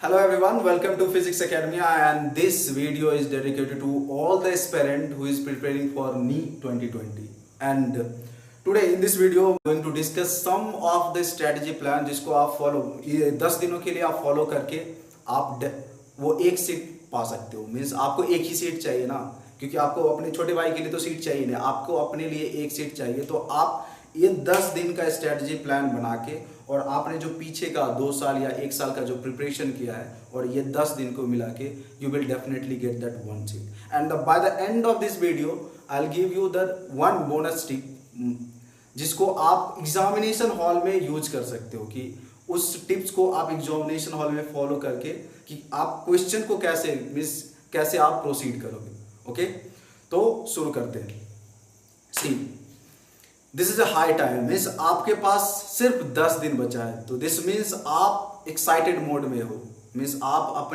Hello everyone, welcome to Physics Academy and this video is dedicated to all the aspirant who is preparing for NEET 2020 and today in this video I'm going to discuss some of the strategy plan जिसको आप follow ये 10 दिनों के लिए आप follow करके आप वो एक सीट पा सकते हो। मीन्स आपको एक ही सीट चाहिए ना, क्योंकि आपको अपने छोटे भाई के लिए तो सीट चाहिए नहीं, आपको अपने लिए एक सीट चाहिए। तो आप ये 10 दिन का स्ट्रेटजी प्लान बना के और आपने जो पीछे का 2 साल या 1 साल का जो प्रिपरेशन किया है और ये 10 दिन को मिला के you will definitely get that one seat and by the end of this video I will give you the one bonus tip जिसको आप एग्जामिनेशन हॉल में यूज कर सकते हो, कि उस टिप्स को आप एग्जामिनेशन हॉल में फॉलो करके कि आप क्वेश्चन को कैसे आप प्रोसीड करोगे। ओके, तो शुरू करते हैं। See this is a high time, means आपके पास सिर्फ 10 दिन बचा है। तो दिस मीन्स आप एक्साइटेड मोड में हो, मीन्स आप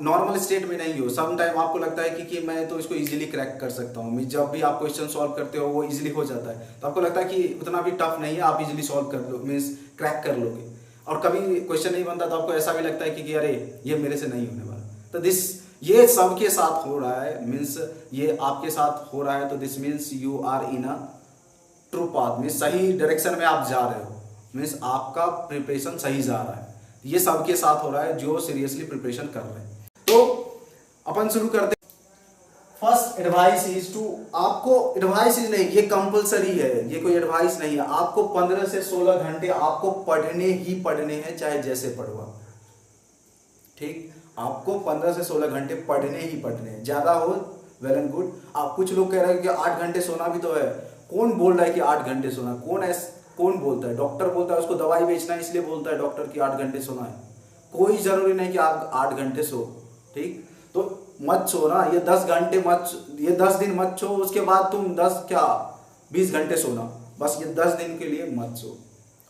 नॉर्मल स्टेट में नहीं हो। सम टाइम आपको लगता है कि मैं तो इसको इजीली क्रैक कर सकता हूँ। मीन्स जब भी आप क्वेश्चन सॉल्व करते हो वो इजीली हो जाता है, तो आपको लगता है कि उतना भी टफ नहीं है, आप इजीली सॉल्व कर लो, मीन्स क्रैक कर लोगे। और कभी क्वेश्चन नहीं बनता तो आपको ऐसा भी लगता है कि अरे ये मेरे से नहीं होने वाला। तो ये सबके साथ हो रहा है, मीन्स ये आपके साथ हो रहा है। तो this means you are in a true path, means सही डायरेक्शन में आप जा रहे हो, मीन्स आपका प्रिपरेशन सही जा रहा है। ये सबके साथ हो रहा है जो सीरियसली प्रिपरेशन कर रहे हैं। तो अपन शुरू करते हैं। फर्स्ट एडवाइस इज टू, आपको एडवाइस इज नहीं, ये कंपलसरी है, ये कोई एडवाइस नहीं है। आपको 15 से 16 घंटे आपको पढ़ने ही पढ़ने हैं, चाहे जैसे पढ़वा। ठीक, आपको 15 से 16 घंटे पढ़ने ही पढ़ने हैं। ज्यादा हो वेल एंड गुड। आप कुछ लोग कह रहे हैं कि 8 घंटे सोना भी तो है। कौन बोल रहा है कि 8 घंटे सोना? कौन बोलता है? डॉक्टर बोलता है, उसको दवाई बेचना है इसलिए बोलता है डॉक्टर कि 8 घंटे सोना है। कोई जरूरी नहीं कि आप 8 घंटे सो। ठीक, तो मत सो ना, ये 10 घंटे ये 10 दिन मत सो, उसके बाद तुम 20 घंटे सोना, बस ये 10 दिन के लिए मत सो।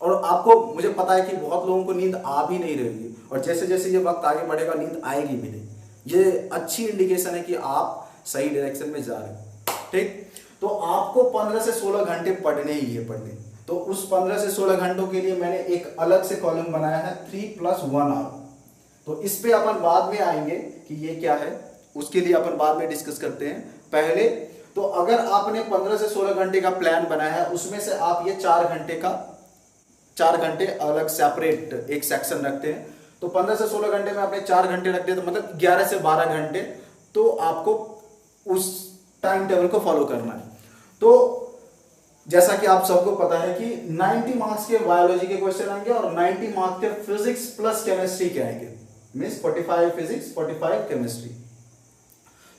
और आपको, मुझे पता है कि बहुत लोगों को नींद आ भी नहीं रही है, और जैसे जैसे ये वक्त आगे बढ़ेगा नींद आएगी भी नहीं। ये अच्छी इंडिकेशन है कि आप सही डायरेक्शन में जा रहे हैं। ठीक, तो आपको 15 से 16 घंटे पढ़ने ही है पढ़ने। तो उस 15 से 16 घंटों के लिए मैंने एक अलग से कॉलम बनाया है 3+1 आवर। तो इस पे अपन बाद में आएंगे कि ये क्या है, उसके लिए अपन बाद में डिस्कस करते हैं। पहले तो अगर आपने 15 से 16 घंटे का प्लान बनाया है, उसमें से आप ये 4 घंटे अलग सेपरेट एक सेक्शन रखते हैं। तो 15 से 16 घंटे में आपने 4 घंटे रख दिए, तो मतलब 11 से 12 घंटे तो आपको उस टाइम टेबल को फॉलो करना है। तो जैसा कि आप सबको पता है कि 90 मार्क्स के बायोलॉजी के क्वेश्चन आएंगे और 90 मार्क्स के फिजिक्स प्लस केमिस्ट्री के आएंगे, मींस 45 फिजिक्स 45 केमिस्ट्री।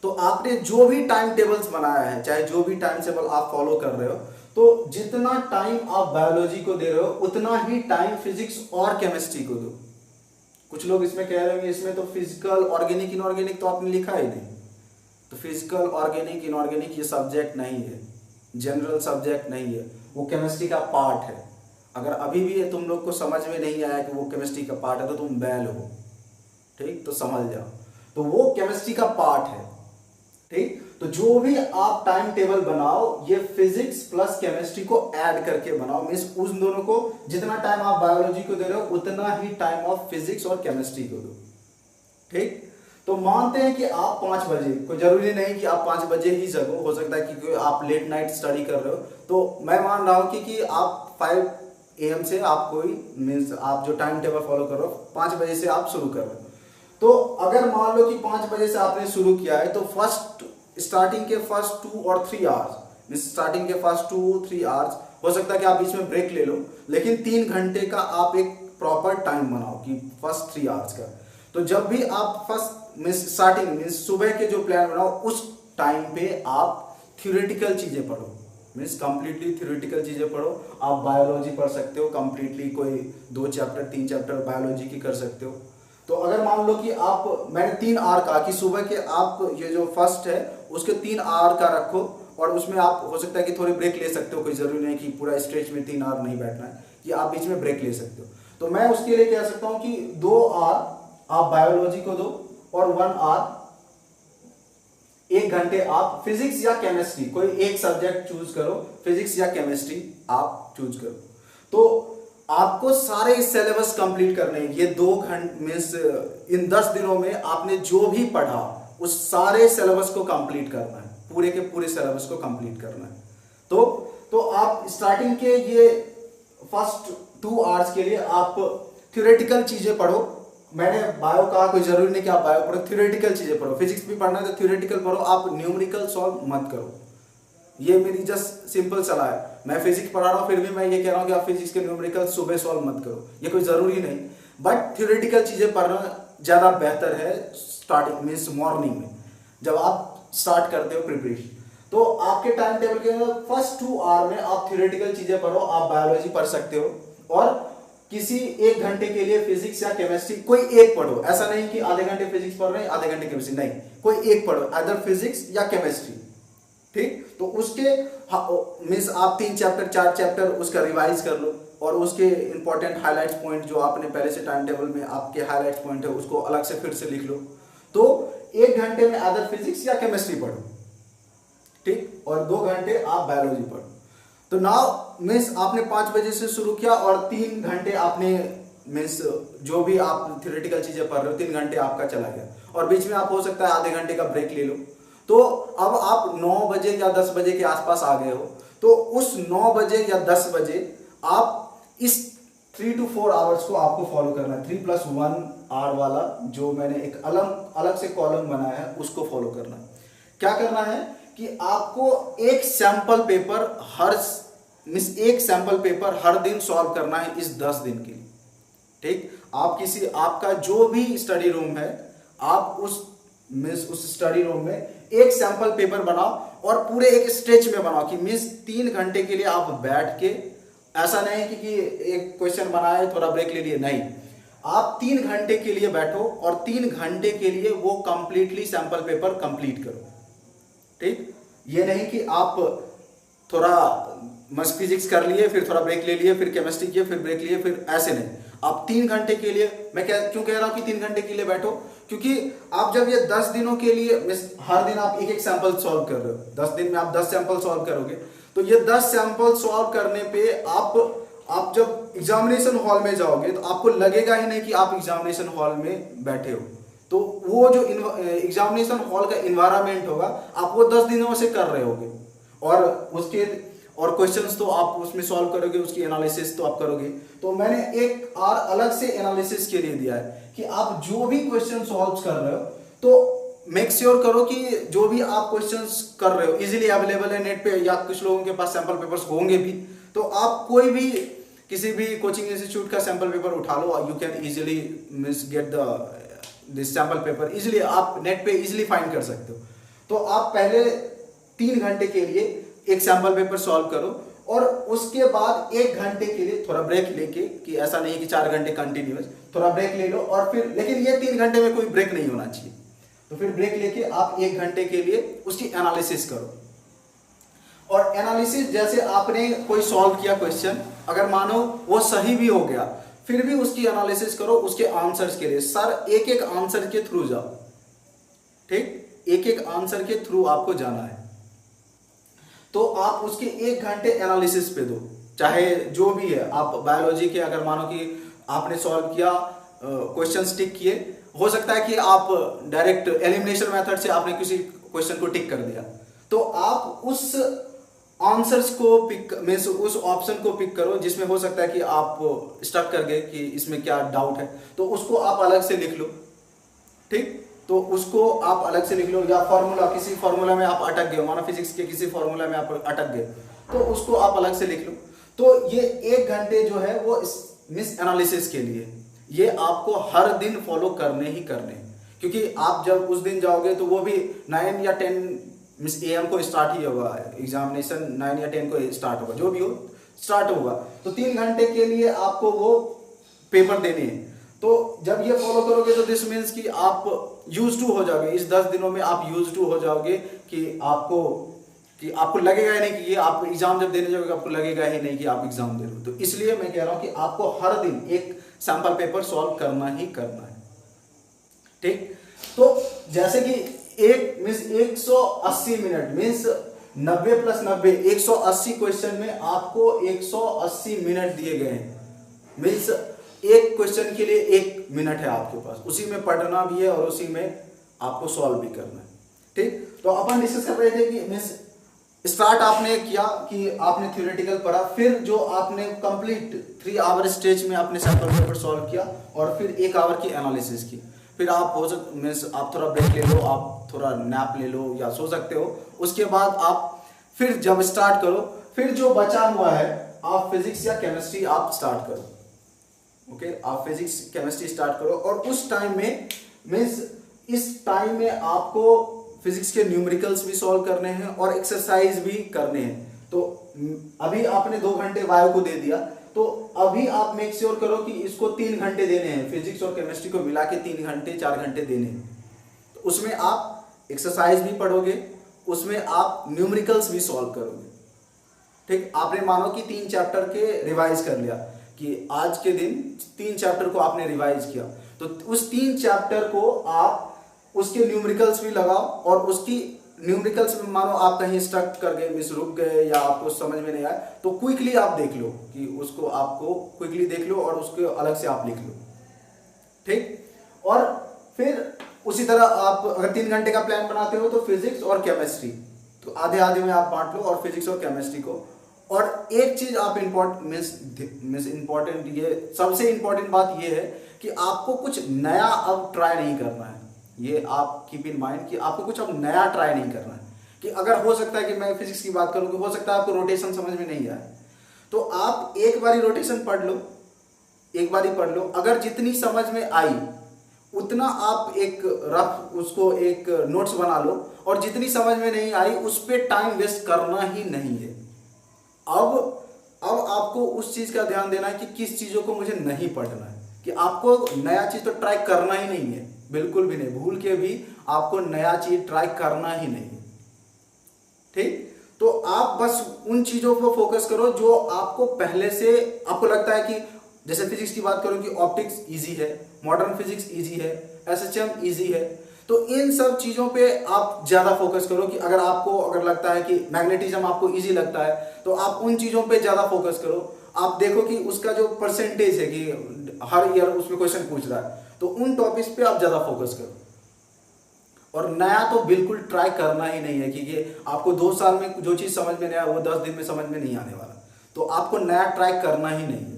तो आपने जो भी टाइम टेबल्स बनाया है, चाहे जो भी टाइम टेबल आप फॉलो कर रहे हो, तो जितना टाइम आप बायोलॉजी को दे रहे हो उतना ही टाइम फिजिक्स और केमिस्ट्री को दो। कुछ लोग इसमें कह रहे हैं इसमें तो फिजिकल ऑर्गेनिक इनऑर्गेनिक तो आपने लिखा ही नहीं। तो फिजिकल ऑर्गेनिक इनऑर्गेनिक ये सब्जेक्ट नहीं है, जनरल सब्जेक्ट नहीं है, वो केमिस्ट्री का पार्ट है। अगर अभी भी तुम लोग को समझ में नहीं आया कि वो केमिस्ट्री का पार्ट है तो तुम बैल हो। ठीक, तो समझ जाओ, तो वो केमिस्ट्री का पार्ट है। ठीक, तो जो भी आप टाइम टेबल बनाओ ये फिजिक्स प्लस केमिस्ट्री को ऐड करके बनाओ, मींस उन दोनों को जितना टाइम आप बायोलॉजी को दे रहे हो उतना ही टाइम ऑफ फिजिक्स और केमिस्ट्री को दो। ठीक, तो मानते हैं कि आप 5 बजे, कोई जरूरी नहीं कि आप 5 बजे ही जगो, हो सकता है कि आप लेट नाइट स्टडी कर रहे हो। तो मैं मान रहा हूं कि आप 5 AM से आप कोई मीन्स आप जो टाइम टेबल फॉलो कर रहे हो 5 बजे से आप शुरू कर रहे हो। तो अगर मान लो कि 5 बजे से आपने शुरू किया है, तो स्टार्टिंग के फर्स्ट 2 और 3 आवर्स, मीन्स स्टार्टिंग के फर्स्ट 2-3 आवर्स हो सकता है कि आप बीच में ब्रेक ले लो, लेकिन 3 घंटे का आप एक प्रॉपर टाइम बनाओ कि फर्स्ट 3 आवर्स का। तो जब भी आप फर्स्ट स्टार्टिंग मीन्स सुबह के जो प्लान बनाओ उस टाइम पे आप थ्योरेटिकल चीजें पढ़ो, मीन्स कंप्लीटली थ्योरेटिकल चीजें पढ़ो। आप बायोलॉजी पढ़ सकते हो कंप्लीटली, कोई 2 चैप्टर 3 चैप्टर बायोलॉजी की कर सकते हो। तो अगर मान लो कि मैंने 3 आवर कहा कि सुबह के आप ये जो फर्स्ट है उसके 3 आवर का रखो, और उसमें आप हो सकता है कि थोड़ी ब्रेक ले सकते हो, कोई जरूरी नहीं कि पूरा स्ट्रेच में 3 आवर नहीं बैठना है, कि आप बीच में ब्रेक ले सकते हो। तो मैं उसके लिए कह सकता हूं कि 2 आवर आप बायोलॉजी को दो और 1 आवर 1 घंटे आप फिजिक्स या केमिस्ट्री, कोई एक सब्जेक्ट चूज करो, फिजिक्स या केमिस्ट्री आप चूज करो। तो आपको सारे सिलेबस कंप्लीट करने हैं। ये 2 घंटे मीन्स इन 10 दिनों में आपने जो भी पढ़ा उस सारे सिलेबस को कंप्लीट करना है, पूरे के पूरे सिलेबस को कंप्लीट करना है। तो आप स्टार्टिंग के ये फर्स्ट 2 आवर्स के लिए आप थ्योरेटिकल चीजें पढ़ो। मैंने बायो कहा, कोई जरूरी नहीं कि आप बायो पढ़ो, थ्योरेटिकल चीजें पढ़ो। फिजिक्स भी पढ़ना है तो थ्योरेटिकल पढ़ो, आप न्यूमेरिकल सॉल्व मत करो। ये मेरी जस्ट सिंपल सलाह है। मैं फिजिक्स पढ़ा रहा हूँ फिर भी मैं ये कह रहा हूँ कि आप फिजिक्स के न्यूमेरिकल सुबह सॉल्व मत करो, ये कोई जरूरी नहीं, बट थ्योरेटिकल चीजें पढ़ना ज्यादा बेहतर है स्टार्टिंग मीन्स मॉर्निंग में जब आप स्टार्ट करते हो प्रिपरेशन। तो आपके टाइम टेबल के अंदर फर्स्ट 2 आवर में आप थ्योरेटिकल चीजें पढ़ो, आप बायोलॉजी पढ़ सकते हो और किसी 1 घंटे के लिए फिजिक्स या केमिस्ट्री कोई एक पढ़ो। ऐसा नहीं कि आधे घंटे फिजिक्स पढ़ रहे हैं आधे घंटे केमिस्ट्री, नहीं, कोई एक पढ़ो, अदर फिजिक्स या केमिस्ट्री। ठीक, तो उसके मीन्स आप 3 चैप्टर 4 चैप्टर उसका रिवाइज कर लो और उसके इंपॉर्टेंट हाईलाइट्स पॉइंट जो आपने पहले से टाइम टेबल में आपके हाईलाइट्स पॉइंट है उसको अलग से फिर से लिख लो। तो 1 घंटे में अदर फिजिक्स या केमिस्ट्री पढ़ो, ठीक, और 2 घंटे आप बायोलॉजी पढ़ो। तो नाउ मीन्स आपने 5 बजे से शुरू किया और 3 घंटे आपने मीन्स जो भी आप थ्योरेटिकल चीजें पढ़ रहे हो 3 घंटे आपका चला गया और बीच में आप हो सकता है आधे घंटे का ब्रेक ले लो। तो अब आप 9 बजे या 10 बजे के आसपास आ गए हो, तो उस 9 बजे या 10 बजे आप इस 3 to 4 आवर्स को आपको फॉलो करना है। 3+1 आवर वाला जो मैंने एक अलग से कॉलम बनाया है उसको फॉलो करना है। क्या करना है कि आपको एक सैंपल पेपर हर दिन सॉल्व करना है इस 10 दिन के लिए। ठीक, आपका जो भी स्टडी रूम है आप उस स्टडी रूम में एक सैंपल पेपर बनाओ और पूरे एक स्ट्रेच में बनाओ कि मीन्स 3 घंटे के लिए आप बैठ के, ऐसा नहीं कि एक क्वेश्चन बनाए थोड़ा ब्रेक ले लिए, नहीं, आप 3 घंटे के लिए बैठो और 3 घंटे के लिए वो कंप्लीटली सैंपल पेपर कंप्लीट करो। ठीक, ये नहीं कि आप थोड़ा मस्त फिजिक्स कर लिए फिर थोड़ा ब्रेक ले लिए फिर केमिस्ट्री किए फिर ब्रेक लिए, फिर ऐसे नहीं। आप 3 घंटे के लिए, मैं क्यों कह रहा हूं कि 3 घंटे के लिए बैठो, क्योंकि आप जब ये 10 दिनों के लिए हर दिन आप एक सैंपल सॉल्व कर रहे हो, 10 दिन में आप 10 सैंपल सॉल्व करोगे, तो ये 10 सैंपल सॉल्व करने पे आप जब एग्जामिनेशन हॉल में जाओगे तो आपको लगेगा ही नहीं कि आप एग्जामिनेशन हॉल में बैठे हो। तो वो जो एग्जामिनेशन हॉल का इन्वायरमेंट होगा आप वो 10 दिनों से कर रहे होगे और क्वेश्चंस तो आप उसमें सॉल्व करोगे, उसकी एनालिसिस तो आप करोगे। तो मैंने एक और अलग से एनालिसिस के लिए दिया है कि आप जो भी क्वेश्चन सॉल्व कर रहे हो तो मेक श्योर करो कि जो भी आप क्वेश्चंस कर रहे हो इजीली अवेलेबल है नेट पे, या कुछ लोगों के पास सैंपल पेपर्स होंगे भी, तो आप कोई भी किसी भी कोचिंग इंस्टीट्यूट का सैंपल पेपर उठा लो, you can easily get this sample paper easily, आप नेट पे इजीली फाइंड कर सकते हो। तो आप पहले 3 घंटे के लिए एक सैंपल पेपर सॉल्व करो और उसके बाद 1 घंटे के लिए थोड़ा ब्रेक लेके, कि ऐसा नहीं कि 4 घंटे कंटिन्यूअस, थोड़ा ब्रेक ले लो और फिर, लेकिन ये 3 घंटे में कोई ब्रेक नहीं होना चाहिए। तो फिर ब्रेक लेके आप 1 घंटे के लिए उसकी एनालिसिस करो। और एनालिसिस जैसे आपने कोई सॉल्व किया क्वेश्चन, अगर मानो वो सही भी हो गया फिर भी उसकी एनालिसिस करो उसके आंसर्स के लिए। सर एक आंसर के थ्रू जाओ, ठीक, एक आंसर के थ्रू आपको जाना है। तो आप उसके 1 घंटे एनालिसिस पे दो, चाहे जो भी है। आप बायोलॉजी के अगर मानो कि आपने सॉल्व किया, क्वेश्चन टिक किए, हो सकता है कि आप डायरेक्ट एलिमिनेशन मेथड से आपने किसी क्वेश्चन को टिक कर दिया, तो आप उस आंसर्स को पिक मीन्स उस ऑप्शन को पिक करो जिसमें हो सकता है कि आप स्टक कर गए कि इसमें क्या डाउट है, तो उसको आप अलग से लिख लो। ठीक, तो उसको आप अलग से लिख लो, या फॉर्मूला, किसी फॉर्मूला में आप अटक गए, मानो फिजिक्स के किसी फॉर्मूला में आप अटक गए तो उसको आप अलग से लिख लो। तो ये 1 घंटे जो है वो मिस एनालिसिस के लिए, ये आपको हर दिन फॉलो करने ही करने, क्योंकि आप जब उस दिन जाओगे तो वो भी 9 या 10 मिस AM को स्टार्ट ही होगा, एग्जामिनेशन 9 या 10 को स्टार्ट होगा, जो भी हो स्टार्ट होगा। तो 3 घंटे के लिए आपको वो पेपर देने हैं। तो जब ये फॉलो करोगे तो दिस मीन्स कि आप यूज टू हो जाओगे, इस 10 दिनों में आप यूज टू हो जाओगे कि आपको लगेगा ही नहीं कि ये आप एग्जाम जब देने जाओगे आपको लगेगा ही नहीं कि आप एग्जाम दे रहे हो। तो इसलिए मैं कह रहा हूं कि आपको हर दिन एक सैंपल पेपर सॉल्व करना ही करना है। ठीक, तो जैसे कि 180 मिनट मीन्स 90 + 90 180 क्वेश्चन में आपको 180 मिनट दिए गए हैं। मीन्स एक क्वेश्चन के लिए 1 मिनट है आपके पास, उसी में पढ़ना भी है और उसी में आपको सॉल्व भी करना है। ठीक, तो अपन डिस्कस कर रहे थे कि मीन्स स्टार्ट आपने किया कि आपने थ्योरेटिकल पढ़ा, फिर जो आपने कंप्लीट 3 आवर स्टेज में आपने सैंपल पेपर सॉल्व किया और फिर 1 आवर की एनालिसिस की। फिर आप हो सकते मीन्स आप थोड़ा ब्रेक ले लो, आप थोड़ा नैप ले लो या सो सकते हो। उसके बाद आप फिर जब स्टार्ट करो, फिर जो बचा हुआ है आप फिजिक्स या केमिस्ट्री आप स्टार्ट करो। ओके, आप फिजिक्स केमिस्ट्री स्टार्ट करो और उस टाइम में मीन्स इस टाइम में आपको फिजिक्स के न्यूमेरिकल्स भी सॉल्व करने हैं और एक्सरसाइज भी करने हैं। तो अभी आपने 2 घंटे वायु को दे दिया, तो अभी आप मेक श्योर करो कि इसको 3 घंटे देने हैं, फिजिक्स और केमिस्ट्री को मिला के 3 घंटे 4 घंटे देने हैं। तो उसमें आप एक्सरसाइज भी पढ़ोगे, उसमें आप न्यूमेरिकल्स भी सॉल्व करोगे। ठीक, आपने मानो कि 3 चैप्टर के रिवाइज कर लिया कि आज के दिन 3 चैप्टर को आपने रिवाइज किया, तो उस 3 चैप्टर को आप उसके न्यूमेरिकल्स भी लगाओ और उसकी न्यूमेरिकल्स में मानो आप कहीं स्टक कर गए, मिस रुक गए या आपको समझ में नहीं आया, तो क्विकली आप देख लो कि उसको आपको क्विकली देख लो और उसको अलग से आप लिख लो। ठीक, और फिर उसी तरह आप अगर 3 घंटे का प्लान बनाते हो तो फिजिक्स और केमिस्ट्री तो आधे आधे में आप बांट लो और फिजिक्स और केमिस्ट्री को। और एक चीज आप इंपॉर्टेंट ये सबसे इंपॉर्टेंट बात ये है कि आपको कुछ नया अब ट्राई नहीं करना है। ये आप कीप इन माइंड कि आपको कुछ अब नया ट्राई नहीं करना है। कि अगर हो सकता है कि मैं फिजिक्स की बात करूं कि हो सकता है आपको रोटेशन समझ में नहीं आए, तो आप एक बारी रोटेशन पढ़ लो, एक बारी पढ़ लो, अगर जितनी समझ में आई उतना आप एक रफ उसको एक नोट्स बना लो और जितनी समझ में नहीं आई उस पर टाइम वेस्ट करना ही नहीं है। अब आपको उस चीज का ध्यान देना है कि किस चीजों को मुझे नहीं पढ़ना है, कि आपको नया चीज तो ट्राई करना ही नहीं है, बिल्कुल भी नहीं, भूल के भी आपको नया चीज ट्राई करना ही नहीं है। ठीक, तो आप बस उन चीजों पर फोकस करो जो आपको पहले से आपको लगता है कि जैसे फिजिक्स की बात करूं कि ऑप्टिक्स इजी है, मॉडर्न फिजिक्स इजी है, एसएचएम इजी है, तो इन सब चीजों पे आप ज्यादा फोकस करो। कि अगर लगता है कि मैग्नेटिज्म आपको इजी लगता है तो आप उन चीजों पे ज्यादा फोकस करो। आप देखो कि उसका जो परसेंटेज है कि हर ईयर उसमें क्वेश्चन पूछ रहा है, तो उन टॉपिक्स पे आप ज्यादा फोकस करो। और नया तो बिल्कुल ट्राई करना ही नहीं है, क्योंकि आपको 2 साल में जो चीज समझ में नहीं आया वो 10 दिन में समझ में नहीं आने वाला। तो आपको नया ट्राई करना ही नहीं है।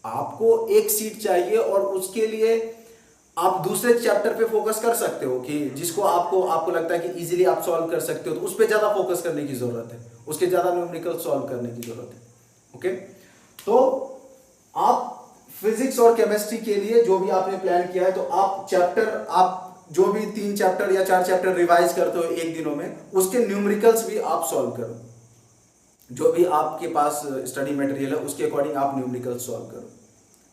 आपको एक सीट चाहिए और उसके लिए आप दूसरे चैप्टर पे फोकस कर सकते हो कि जिसको आपको लगता है कि इजीली आप सॉल्व कर सकते हो, तो उस पर ज्यादा फोकस करने की जरूरत है, उसके ज्यादा न्यूमेरिकल सॉल्व करने की जरूरत है। ओके, तो आप फिजिक्स और केमिस्ट्री के लिए जो भी आपने प्लान किया है, तो आप जो भी 3 चैप्टर या 4 चैप्टर रिवाइज करते हो एक दिनों में, उसके न्यूमेरिकल्स भी आप सॉल्व करो। जो भी आपके पास स्टडी मटेरियल है उसके अकॉर्डिंग आप न्यूमेरिकल सॉल्व करो।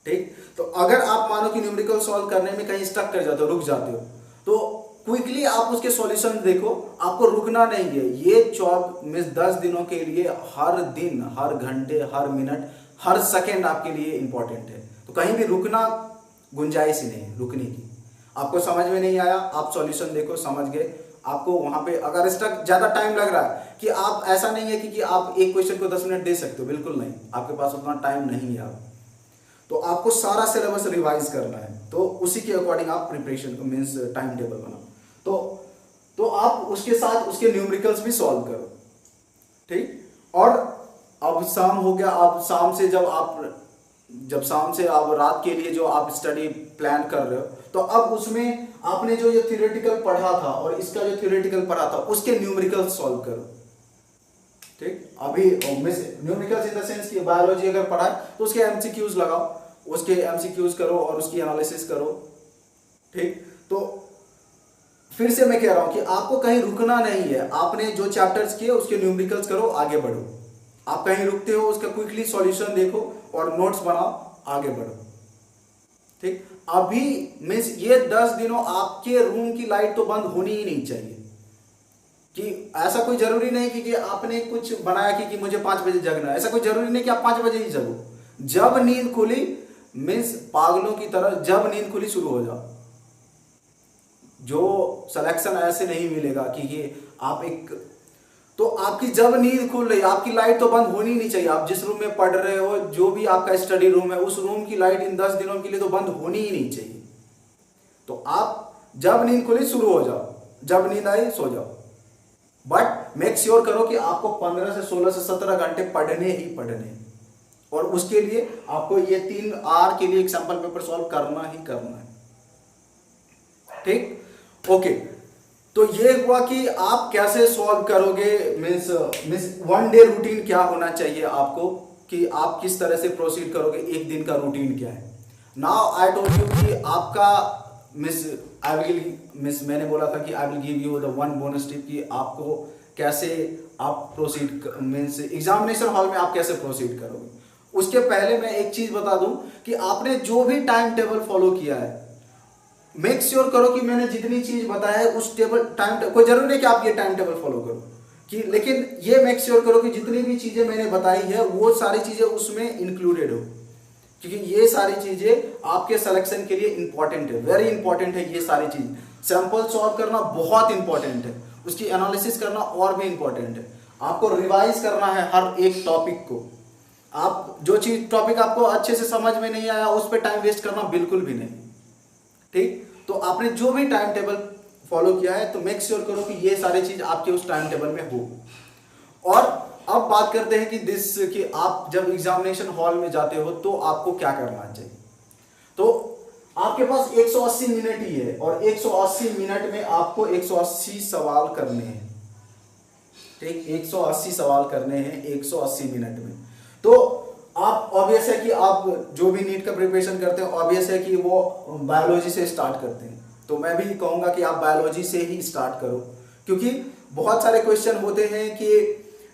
ठीक, तो अगर आप मानो कि न्यूमेरिकल सॉल्व करने में कहीं स्टक कर जाते हो, रुक जाते हो, तो क्विकली आप उसके सॉल्यूशन देखो, आपको रुकना नहीं है। ये 10 दिनों के लिए हर दिन, हर घंटे, हर मिनट, हर सेकेंड आपके लिए इंपॉर्टेंट है। तो कहीं भी रुकना गुंजाइश ही नहीं है रुकने की। आपको समझ में नहीं आया, आप सॉल्यूशन देखो, समझ गए, आपको वहां पे अगर स्टक ज्यादा टाइम लग रहा है कि आप ऐसा नहीं है कि आप एक क्वेश्चन को 10 मिनट दे सकते हो, बिल्कुल नहीं, आपके पास उतना टाइम नहीं है। तो आपको सारा सिलेबस रिवाइज करना है, तो उसी के अकॉर्डिंग आप प्रिपरेशन मींस टाइम टेबल बनाओ। तो आप उसके साथ उसके न्यूमेरिकल्स भी सॉल्व करो। ठीक, और अब शाम हो गया, अब शाम से जब शाम से आप रात के लिए जो आप स्टडी प्लान कर रहे हो, तो अब उसमें आपने जो ये थ्योरेटिकल पढ़ा था और इसका जो थ्योरेटिकल पढ़ा था उसके न्यूमेरिकल सॉल्व करो। ठीक, अभी न्यूमेरिकल्स इन द सेंस कि बायोलॉजी अगर पढ़ा है तो उसके एमसीक्यूज लगाओ, उसके एमसीक्यूज करो और उसकी एनालिसिस करो। ठीक, तो फिर से मैं कह रहा हूं कि आपको कहीं रुकना नहीं है। आपने जो चैप्टर्स किए उसके न्यूमेरिकल्स करो, आगे बढ़ो। आप कहीं रुकते हो उसका क्विकली सॉल्यूशन देखो और नोट्स बनाओ, आगे बढ़ो। ठीक, अभी मींस ये 10 दिनों आपके रूम की लाइट तो बंद होनी ही नहीं चाहिए। कि ऐसा कोई जरूरी नहीं कि आपने कुछ बनाया कि मुझे 5 बजे जगना है, ऐसा कोई जरूरी नहीं कि आप 5 बजे ही जगो। जब नींद खुली मीन्स पागलों की तरह जब नींद खुली शुरू हो जाओ। जो सिलेक्शन ऐसे नहीं मिलेगा कि आप एक तो आपकी जब नींद खुल रही है, आपकी लाइट तो बंद होनी नहीं चाहिए। आप जिस रूम में पढ़ रहे हो, जो भी आपका स्टडी रूम है, उस रूम की लाइट इन 10 दिनों के लिए तो बंद होनी ही नहीं चाहिए। तो आप जब नींद खुली शुरू हो जाओ, जब नींद आई सो जाओ, बट मेक श्योर करो कि आपको 15 से 16 से 17 घंटे पढ़ने ही पढ़ने हैं। और उसके लिए आपको ये 3 आवर के लिए एक सैंपल पेपर सॉल्व करना ही करना है। ठीक, ओके। तो ये हुआ कि आप कैसे सॉल्व करोगे, मीन्स 1 डे रूटीन क्या होना चाहिए आपको, कि आप किस तरह से प्रोसीड करोगे, एक दिन का रूटीन क्या है। नाउ आई टोल्ड यू कि आपका मैंने बोला था कि I will give you the 1 bonus tip कि आपको कैसे आप प्रोसीड, मीन्स एग्जामिनेशन हॉल में आप कैसे प्रोसीड करोगे। उसके पहले मैं एक चीज बता दूं कि आपने जो भी टाइम टेबल फॉलो किया है, मेक श्योर करो कि मैंने जितनी चीज बताया है उस टेबल टाइम, कोई जरूरी नहीं कि आप ये टाइम टेबल फॉलो करो कि, लेकिन ये मेक श्योर करो कि जितनी भी चीजें मैंने बताई है वो सारी चीजें उसमें इंक्लूडेड हो, क्योंकि ये सारी चीजें आपके सिलेक्शन के लिए इंपॉर्टेंट है, वेरी इंपॉर्टेंट है। ये सारी चीज सैंपल सॉल्व करना बहुत इंपॉर्टेंट है, उसकी एनालिसिस करना और भी इंपॉर्टेंट है। आपको रिवाइज करना है हर एक टॉपिक को। आप जो चीज टॉपिक आपको अच्छे से समझ में नहीं आया उस पर टाइम वेस्ट करना बिल्कुल भी नहीं। ठीक, तो आपने जो भी टाइम टेबल फॉलो किया है तो मेक श्योर करो कि ये सारी चीज आपके उस टाइम टेबल में हो। और अब बात करते हैं कि आप जब एग्जामिनेशन हॉल में जाते हो तो आपको क्या करना चाहिए। तो आपके पास 180 मिनट ही है और 180 मिनट में आपको 180 सवाल करने हैं। ठीक, 180 सवाल करने हैं 180 मिनट में। तो आप ऑब्वियस है कि आप जो भी नीट का प्रिपरेशन करते हैं, ऑब्वियस है कि वो बायोलॉजी से स्टार्ट करते हैं। तो मैं भी कहूंगा कि आप बायोलॉजी से ही स्टार्ट करो, क्योंकि बहुत सारे क्वेश्चन होते हैं कि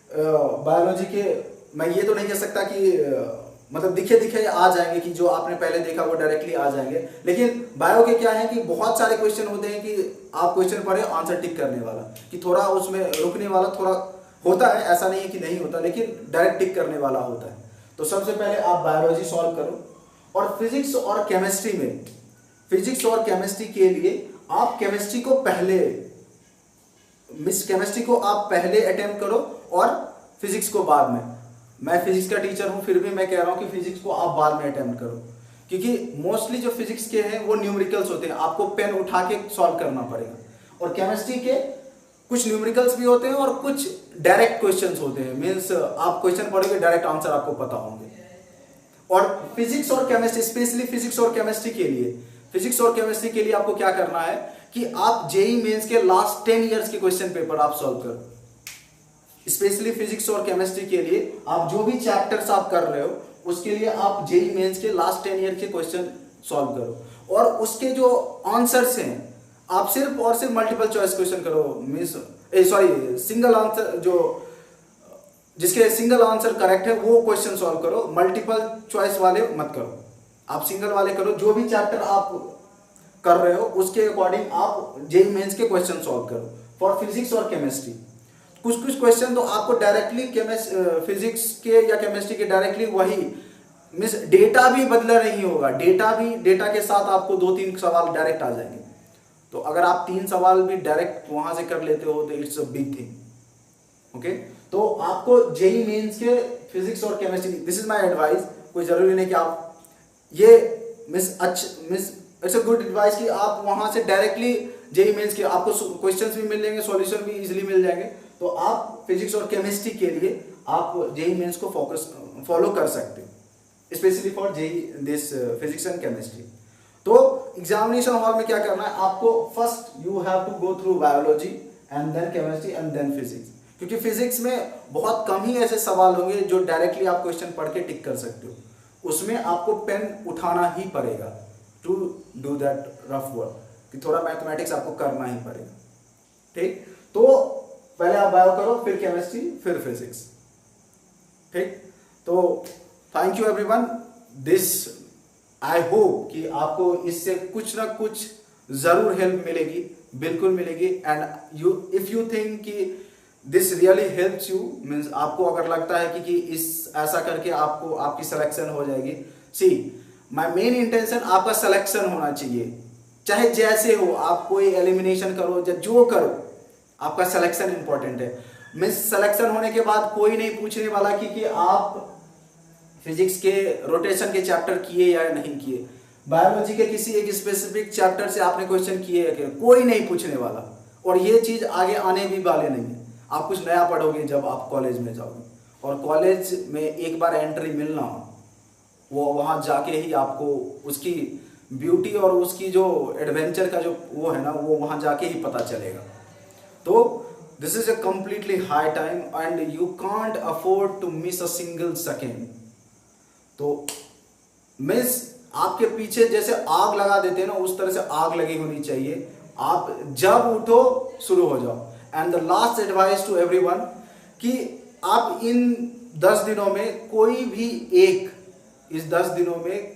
बायोलॉजी के, मैं ये तो नहीं कह सकता कि मतलब दिखे दिखे आ जाएंगे कि जो आपने पहले देखा वो डायरेक्टली आ जाएंगे, लेकिन बायो के क्या है कि बहुत सारे क्वेश्चन होते हैं कि आप क्वेश्चन पढ़े आंसर टिक करने वाला, कि थोड़ा उसमें रुकने वाला थोड़ा होता है, ऐसा नहीं है कि नहीं होता, लेकिन डायरेक्ट टिक करने वाला होता है। तो सबसे पहले आप बायोलॉजी सॉल्व करो। और फिजिक्स और केमिस्ट्री में, फिजिक्स और केमिस्ट्री के लिए आप केमिस्ट्री को आप पहले अटेम्प्ट करो और फिजिक्स को बाद में। मैं फिजिक्स का टीचर हूं फिर भी मैं कह रहा हूं कि फिजिक्स को आप बाद में अटेम्प्ट करो, क्योंकि मोस्टली जो फिजिक्स के हैं वो न्यूमेरिकल्स होते हैं, आपको पेन उठा के सॉल्व करना पड़ेगा। और केमिस्ट्री के कुछ न्यूमेरिकल्स भी होते हैं और कुछ डायरेक्ट क्वेश्चंस होते हैं, मींस आप क्वेश्चन पढ़ोगे डायरेक्ट आंसर आपको पता होंगे। और फिजिक्स और केमिस्ट्री, स्पेशली फिजिक्स और केमिस्ट्री के लिए आपको क्या करना है कि आप जेई मेंस के लास्ट 10 इयर्स के क्वेश्चन पेपर आप सॉल्व करो। स्पेशली फिजिक्स और केमिस्ट्री के लिए आप जो भी चैप्टर्स आप कर रहे हो उसके लिए आप जेई मेंस के लास्ट 10 ईयर के क्वेश्चन सॉल्व करो। और उसके जो आंसर्स हैं आप सिर्फ और सिर्फ मल्टीपल चॉइस क्वेश्चन करो, मींस सिंगल आंसर, जो जिसके सिंगल आंसर करेक्ट है वो क्वेश्चन सॉल्व करो, मल्टीपल चॉइस वाले मत करो, आप सिंगल वाले करो। जो भी चैप्टर आप कर रहे हो उसके अकॉर्डिंग आप जेई मेंस के क्वेश्चन सॉल्व करो फॉर फिजिक्स और केमिस्ट्री। कुछ क्वेश्चन तो आपको डायरेक्टली फिजिक्स के या केमिस्ट्री के डायरेक्टली वही, मींस डेटा भी बदला नहीं होगा, डेटा के साथ आपको 2-3 सवाल डायरेक्ट आ जाएंगे। तो अगर आप 3 सवाल भी डायरेक्ट वहां से कर लेते हो तो it's a big thing. Okay, तो आपको जेई मेंस के फिजिक्स और chemistry, this is my advice. कोई जरूरी नहीं कि आप ये इट्स अ गुड एडवाइस कि आप वहां से डायरेक्टली जेई मेंस के आपको क्वेश्चंस भी मिल जाएंगे, सॉल्यूशन भी इजीली मिल जाएंगे। तो आप फिजिक्स और केमिस्ट्री के लिए आप जेई मेंस को फॉलो कर सकते हो, specially for JEE this physics and chemistry. तो एग्जामिनेशन हॉल में क्या करना है आपको, first you have to go through biology and then chemistry and then physics, क्योंकि फिजिक्स में बहुत कम ही ऐसे सवाल होंगे जो डायरेक्टली आप क्वेश्चन पढ़ के टिक कर सकते हो, उसमें आपको पेन उठाना ही पड़ेगा to do that rough work, कि थोड़ा मैथमेटिक्स आपको करना ही पड़ेगा। ठीक, तो पहले आप बायो करो, फिर केमिस्ट्री, फिर फिजिक्स। ठीक, तो thank you everyone. This I hope कि आपको इससे कुछ ना कुछ जरूर हेल्प मिलेगी, बिल्कुल मिलेगी। एंड इफ यू थिंक कि this really helps you, means आपको अगर लगता है कि इस ऐसा करके आपको आपकी सिलेक्शन हो जाएगी, सी माय मेन इंटेंशन आपका सिलेक्शन होना चाहिए, चाहे जैसे हो, आप कोई एलिमिनेशन करो या जो करो, आपका सिलेक्शन इंपॉर्टेंट है। मीन्स सिलेक्शन होने के बाद कोई नहीं पूछने वाला कि आप फिजिक्स के रोटेशन के चैप्टर किए या नहीं किए, बायोलॉजी के किसी एक स्पेसिफिक चैप्टर से आपने क्वेश्चन किए या किए, कोई नहीं पूछने वाला। और ये चीज आगे आने भी वाले नहीं है। आप कुछ नया पढ़ोगे जब आप कॉलेज में जाओगे, और कॉलेज में एक बार एंट्री मिलना, वो वहाँ जाके ही आपको उसकी ब्यूटी और उसकी जो एडवेंचर का जो वो है ना, वो वहाँ जाके ही पता चलेगा। तो this is a completely high time and you can't afford to miss a single second. तो मिस आपके पीछे जैसे आग लगा देते हैं ना, उस तरह से आग लगी होनी चाहिए। आप जब उठो शुरू हो जाओ। And the last advice to everyone कि आप इन 10 दिनों में कोई भी एक, इस 10 दिनों में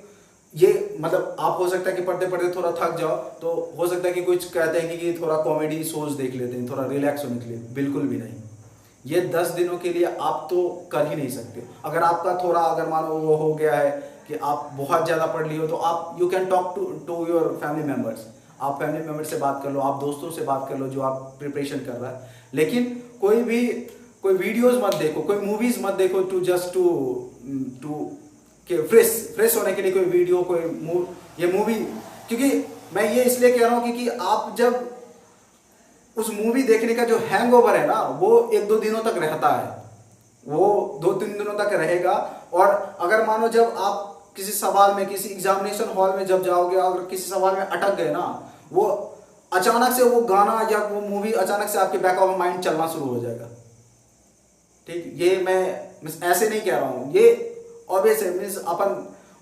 ये मतलब आप हो सकता है कि पढ़ते पढ़ते थोड़ा थक जाओ, तो हो सकता है कि कुछ कहते हैं कि थोड़ा कॉमेडी शोज देख लेते हैं थोड़ा रिलैक्स होने के लिए। बिल्कुल भी नहीं। ये 10 दिनों के लिए आप तो कर ही नहीं सकते। अगर आपका थोड़ा अगर मानो वो हो गया है कि आप बहुत ज़्यादा पढ़ लिए हो, तो आप you can talk to your family members. आप फैमिली मेम्बर से बात कर लो, आप दोस्तों से बात कर लो जो आप प्रिपरेशन कर रहा है। लेकिन कोई वीडियोस मत देखो, कोई मूवीज मत देखो टू जस्ट टू कि फ्रेश होने के लिए कोई वीडियो, ये मूवी। क्योंकि मैं ये इसलिए कह रहा हूँ क्योंकि आप जब उस मूवी देखने का जो हैंगओवर है ना, वो 1-2 दिनों तक रहता है, वो 2-3 दिनों तक रहेगा। और अगर मानो जब आप किसी सवाल में, किसी एग्जामिनेशन हॉल में जब जाओगे, अगर किसी सवाल में अटक गए ना, वो अचानक से वो गाना या वो मूवी अचानक से आपके बैक ऑफ माइंड चलना शुरू हो जाएगा। ठीक, ये मैं ऐसे नहीं कह रहा हूँ, ये ऑब्वियस है। मीन्स अपन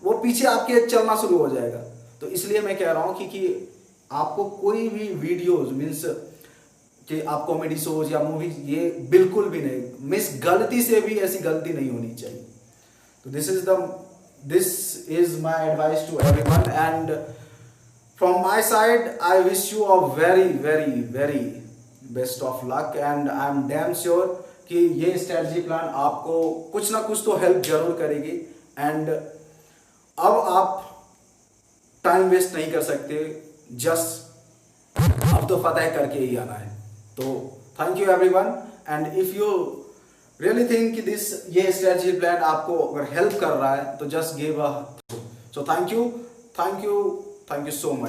वो पीछे आपके चलना शुरू हो जाएगा। तो इसलिए मैं कह रहा हूँ कि आपको कोई भी वीडियोज मीन्स कि आप कॉमेडी शोज या मूवीज, ये बिल्कुल भी नहीं, मिस गलती से भी ऐसी गलती नहीं होनी चाहिए। तो this is my advice to everyone and from my side I wish you a very very very best of luck and I am damn sure कि ये स्ट्रेटजी प्लान आपको कुछ ना कुछ तो हेल्प जरूर करेगी। एंड अब आप टाइम वेस्ट नहीं कर सकते, जस्ट अब तो फतेह करके ही आना है। तो thank you everyone and if you really think कि ये स्ट्रेटजी प्लान आपको अगर हेल्प कर रहा है तो just give a. So thank you so much.